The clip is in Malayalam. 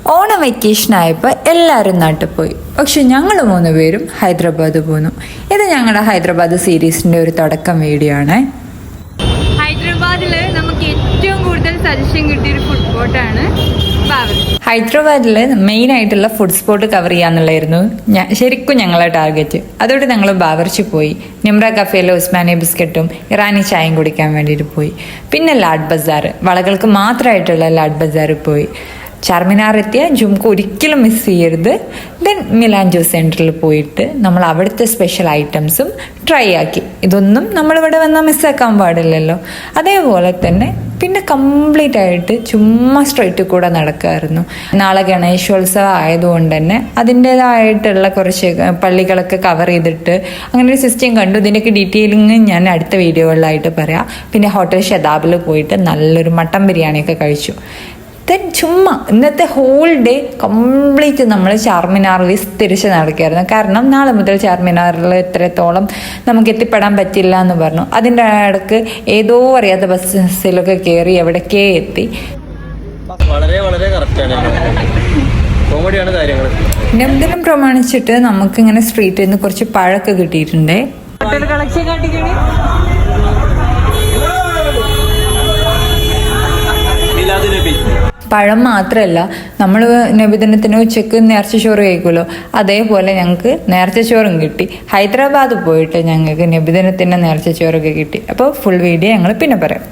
ഓണം വെക്കേഷൻ ആയപ്പോൾ എല്ലാവരും നാട്ടിൽ പോയി. പക്ഷെ ഞങ്ങൾ 3 പേരും ഹൈദരാബാദ് പോന്നു. ഇത് ഞങ്ങളുടെ ഹൈദരാബാദ് സീരീസിൻ്റെ ഒരു തുടക്കം വീഡിയോ ആണ്. ഹൈദരാബാദിൽ നമുക്ക് ഏറ്റവും കൂടുതൽ സജഷൻ കിട്ടിയൊരു ഫുഡ് സ്പോട്ടാണ് ബാവർച്ചി. ഹൈദരാബാദിൽ മെയിൻ ആയിട്ടുള്ള ഫുഡ് സ്പോട്ട് കവർ ചെയ്യാന്നുള്ളായിരുന്നു ശരിക്കും ഞങ്ങളെ ടാർഗറ്റ്. അതോടെ ഞങ്ങൾ ബാവർച്ചി പോയി. നിമ്ര കഫേയിലെ ഉസ്മാനി ബിസ്ക്കറ്റും ഇറാനി ചായയും കുടിക്കാൻ വേണ്ടിയിട്ട് പോയി. പിന്നെ ലാഡ് ബസാർ, വളകൾക്ക് മാത്രമായിട്ടുള്ള ലാഡ് ബസാറിൽ പോയി. ചാർമിനാർ എത്തിയ ജുംക്ക് ഒരിക്കലും മിസ് ചെയ്യരുത്. ദെൻ മിലാൻ ജ്യൂസ് സെൻറ്ററിൽ പോയിട്ട് നമ്മൾ അവിടുത്തെ സ്പെഷ്യൽ ഐറ്റംസും ട്രൈ ആക്കി. ഇതൊന്നും നമ്മളിവിടെ വന്നാൽ മിസ്സാക്കാൻ പാടില്ലല്ലോ. അതേപോലെ തന്നെ പിന്നെ കംപ്ലീറ്റ് ആയിട്ട് ചുമ്മാ സ്ട്രീറ്റിൽ കൂടെ നടക്കുമായിരുന്നു. നാളെ ഗണേശോത്സവം ആയതുകൊണ്ട് തന്നെ അതിൻ്റേതായിട്ടുള്ള കുറച്ച് പള്ളികളൊക്കെ കവർ ചെയ്തിട്ട് അങ്ങനെ ഒരു സിസ്റ്റം കണ്ടു. ഇതിൻ്റെയൊക്കെ ഡീറ്റെയിലിങ് ഞാൻ അടുത്ത വീഡിയോകളിലായിട്ട് പറയാം. പിന്നെ ഹോട്ടൽ ഷതാബിൽ പോയിട്ട് നല്ലൊരു മട്ടൻ ബിരിയാണിയൊക്കെ കഴിച്ചു. ദെൻ ചുമ്മാ ഇന്നത്തെ ഹോൾ ഡേ കംപ്ലീറ്റ് നമ്മൾ ചാർമിനാറിൽ തിരിച്ച് നടക്കുകയായിരുന്നു. കാരണം നാളെ മുതൽ ചാർമിനാറിൽ എത്രത്തോളം നമുക്ക് എത്തിപ്പെടാൻ പറ്റില്ല എന്ന് പറഞ്ഞു. അതിൻ്റെ ഇടയ്ക്ക് ഏതോ അറിയാത്ത ബസ്സിലൊക്കെ കയറി എവിടേക്കേ എത്തി. വളരെ വളരെ കോമഡിയാണ് കാര്യങ്ങൾ. നബിദിനം പ്രമാണിച്ചിട്ട് നമുക്കിങ്ങനെ സ്ട്രീറ്റിൽ നിന്ന് കുറച്ച് പഴമൊക്കെ കിട്ടിയിട്ടുണ്ടേ. പഴം മാത്രമല്ല, നമ്മൾ നബിദിനത്തിന് ഉച്ചക്ക് നേർച്ച ചോറ് കഴിക്കുമല്ലോ, അതേപോലെ ഞങ്ങൾക്ക് നേർച്ച ചോറും കിട്ടി. ഹൈദരാബാദ് പോയിട്ട് ഞങ്ങൾക്ക് നബിദിനത്തിൻ്റെ നേർച്ച ചോറൊക്കെ കിട്ടി. അപ്പോൾ ഫുൾ വീഡിയോ ഞങ്ങൾ പിന്നെ പറയാം.